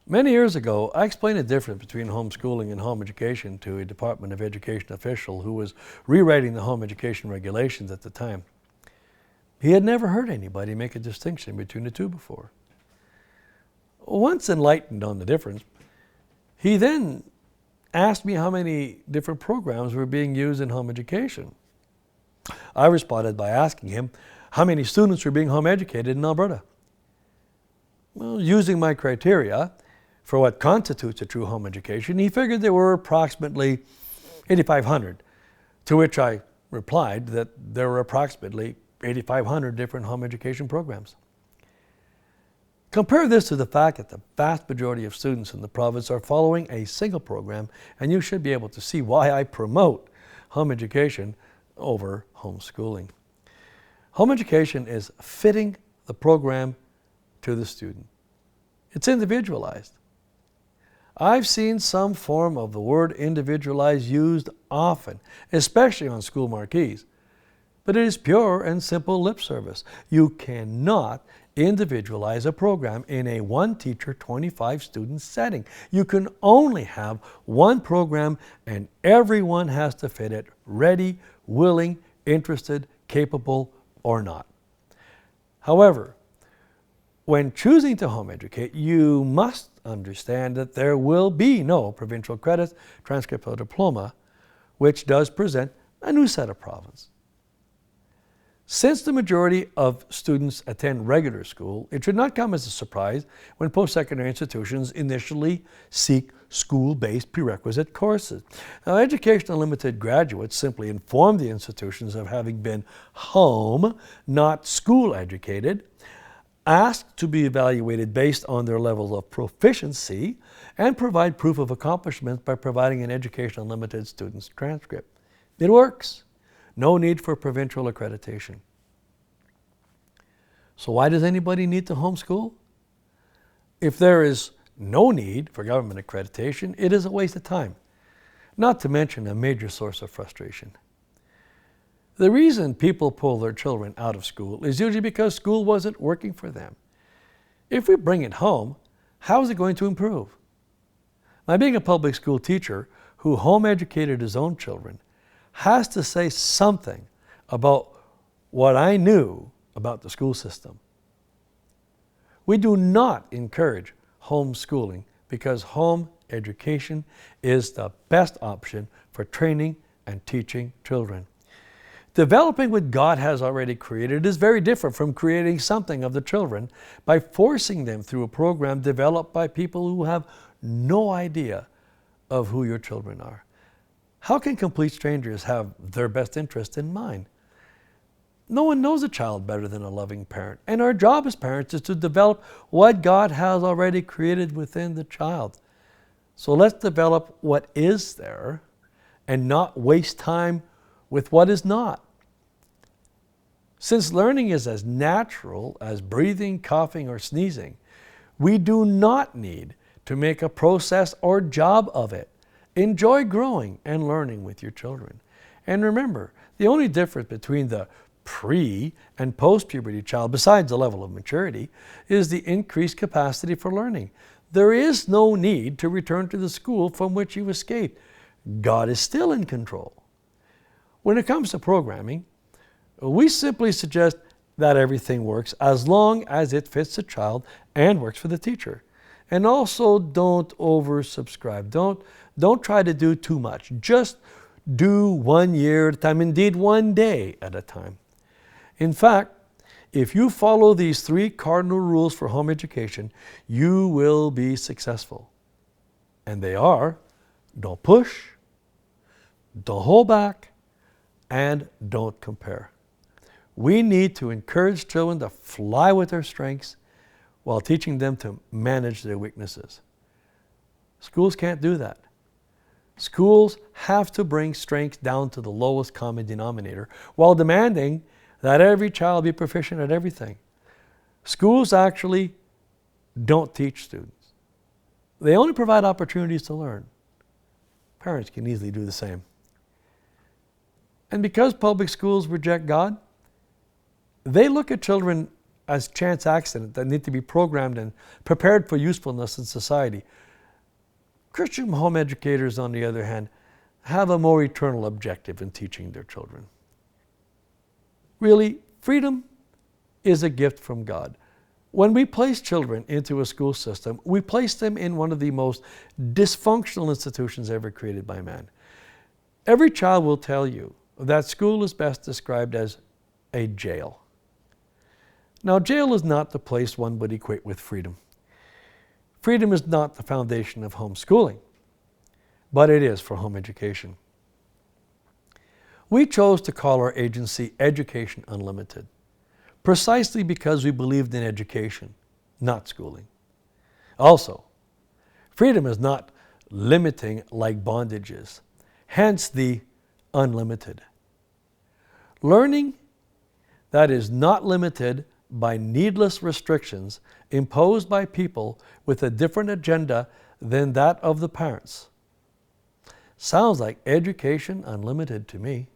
Many years ago, I explained the difference between homeschooling and home education to a Department of Education official who was rewriting the home education regulations at the time. He had never heard anybody make a distinction between the two before. Once enlightened on the difference, he then asked me how many different programs were being used in home education. I responded by asking him how many students were being home educated in Alberta. Well, using my criteria for what constitutes a true home education, he figured there were approximately 8,500, to which I replied that there were approximately 8,500 different home education programs. Compare this to the fact that the vast majority of students in the province are following a single program, and you should be able to see why I promote home education over homeschooling. Home education is fitting the program to the student. It's individualized. I've seen some form of the word individualized used often, especially on school marquees, but it is pure and simple lip service. You cannot individualize a program in a one teacher, 25 student setting. You can only have one program and everyone has to fit it, ready, willing, interested, capable, or not. However, when choosing to home educate, you must understand that there will be no provincial credit, transcript, or diploma, which does present a new set of problems. Since the majority of students attend regular school, it should not come as a surprise when post-secondary institutions initially seek school-based prerequisite courses. Now, Education Unlimited graduates simply inform the institutions of having been home, not school educated, asked to be evaluated based on their levels of proficiency, and provide proof of accomplishment by providing an Education Unlimited student's transcript. It works. No need for provincial accreditation. So why does anybody need to homeschool? If there is no need for government accreditation, it is a waste of time, not to mention a major source of frustration. The reason people pull their children out of school is usually because school wasn't working for them. If we bring it home, how is it going to improve? Now, being a public school teacher who home educated his own children has to say something about what I knew about the school system. We do not encourage homeschooling because home education is the best option for training and teaching children. Developing what God has already created is very different from creating something of the children by forcing them through a program developed by people who have no idea of who your children are. How can complete strangers have their best interest in mind? No one knows a child better than a loving parent, and our job as parents is to develop what God has already created within the child. So let's develop what is there and not waste time with what is not. Since learning is as natural as breathing, coughing, or sneezing, we do not need to make a process or job of it. Enjoy growing and learning with your children. And remember, the only difference between the pre- and post-puberty child, besides the level of maturity, is the increased capacity for learning. There is no need to return to the school from which you escaped. God is still in control. When it comes to programming, we simply suggest that everything works as long as it fits the child and works for the teacher. And also don't oversubscribe. Don't try to do too much. Just do 1 year at a time, indeed 1 day at a time. In fact, if you follow these 3 cardinal rules for home education, you will be successful. And they are: don't push, don't hold back, and don't compare. We need to encourage children to fly with their strengths while teaching them to manage their weaknesses. Schools can't do that. Schools have to bring strength down to the lowest common denominator while demanding that every child be proficient at everything. Schools actually don't teach students. They only provide opportunities to learn. Parents can easily do the same. And because public schools reject God, they look at children as chance accidents that need to be programmed and prepared for usefulness in society. Christian home educators, on the other hand, have a more eternal objective in teaching their children. Really, freedom is a gift from God. When we place children into a school system, we place them in one of the most dysfunctional institutions ever created by man. Every child will tell you that school is best described as a jail. Now, jail is not the place one would equate with freedom. Freedom is not the foundation of homeschooling, but it is for home education. We chose to call our agency Education Unlimited, precisely because we believed in education, not schooling. Also, freedom is not limiting like bondage is, hence the unlimited. Learning that is not limited by needless restrictions imposed by people with a different agenda than that of the parents. Sounds like education unlimited to me.